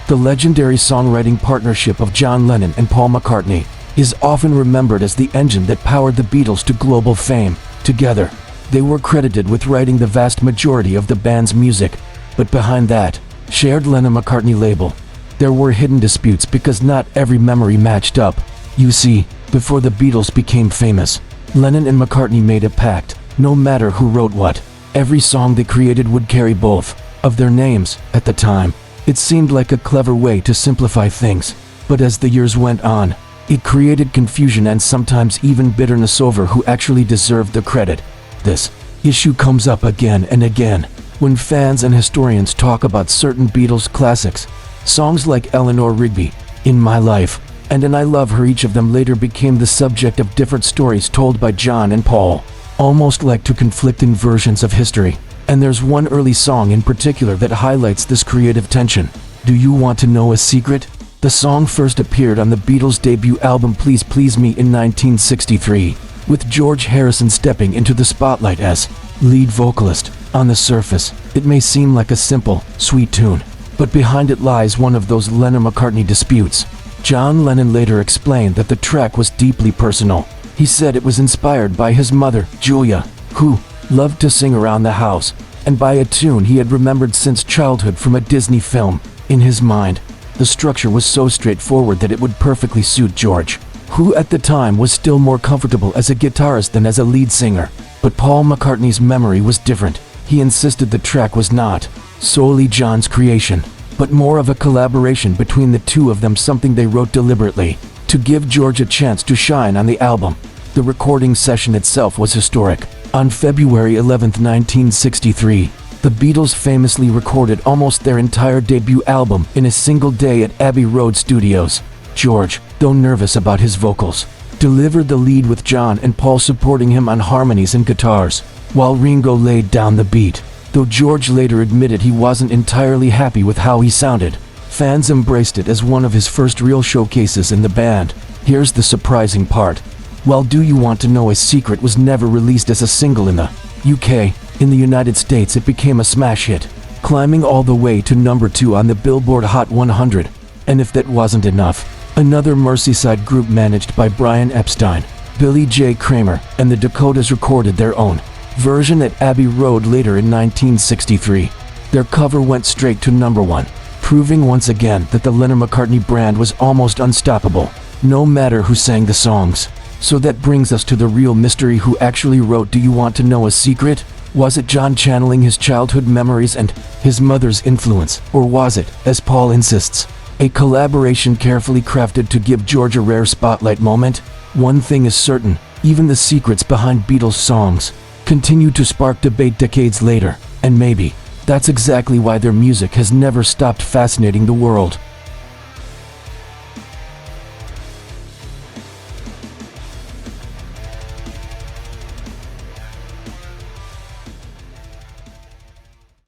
The legendary songwriting partnership of John Lennon and Paul McCartney is often remembered as the engine that powered the Beatles to global fame. Together, they were credited with writing the vast majority of the band's music, but behind that shared Lennon-McCartney label, there were hidden disputes because not every memory matched up. You see, before the Beatles became famous, Lennon and McCartney made a pact. No matter who wrote what, every song they created would carry both of their names. At the time, it seemed like a clever way to simplify things, but as the years went on, it created confusion and sometimes even bitterness over who actually deserved the credit. This issue comes up again and again when fans and historians talk about certain Beatles classics. Songs like Eleanor Rigby, In My Life, and I Love Her, each of them later became the subject of different stories told by John and Paul, almost like two conflicting versions of history. And there's one early song in particular that highlights this creative tension. Do You Want to Know a Secret? The song first appeared on the Beatles' debut album Please Please Me in 1963, with George Harrison stepping into the spotlight as lead vocalist. On the surface, it may seem like a simple, sweet tune, but behind it lies one of those Lennon-McCartney disputes. John Lennon later explained that the track was deeply personal. He said it was inspired by his mother, Julia, who loved to sing around the house, and by a tune he had remembered since childhood from a Disney film. In his mind, the structure was so straightforward that it would perfectly suit George, who at the time was still more comfortable as a guitarist than as a lead singer. But Paul McCartney's memory was different. He insisted the track was not solely John's creation, but more of a collaboration between the two of them, something they wrote deliberately to give George a chance to shine on the album. The recording session itself was historic. On February 11, 1963, the Beatles famously recorded almost their entire debut album in a single day at Abbey Road Studios. George, though nervous about his vocals, delivered the lead with John and Paul supporting him on harmonies and guitars, while Ringo laid down the beat. Though George later admitted he wasn't entirely happy with how he sounded, fans embraced it as one of his first real showcases in the band. Here's the surprising part. While Do You Want to Know a Secret was never released as a single in the UK, in the United States it became a smash hit, climbing all the way to number 2 on the Billboard Hot 100. And if that wasn't enough, another Merseyside group managed by Brian Epstein, Billy J. Kramer, and the Dakotas recorded their own version at Abbey Road later in 1963. Their cover went straight to number 1, proving once again that the Lennon-McCartney brand was almost unstoppable, no matter who sang the songs. So that brings us to the real mystery: who actually wrote Do You Want to Know a Secret? Was it John channeling his childhood memories and his mother's influence, or was it, as Paul insists, a collaboration carefully crafted to give George a rare spotlight moment? One thing is certain, even the secrets behind Beatles songs continue to spark debate decades later, and maybe that's exactly why their music has never stopped fascinating the world.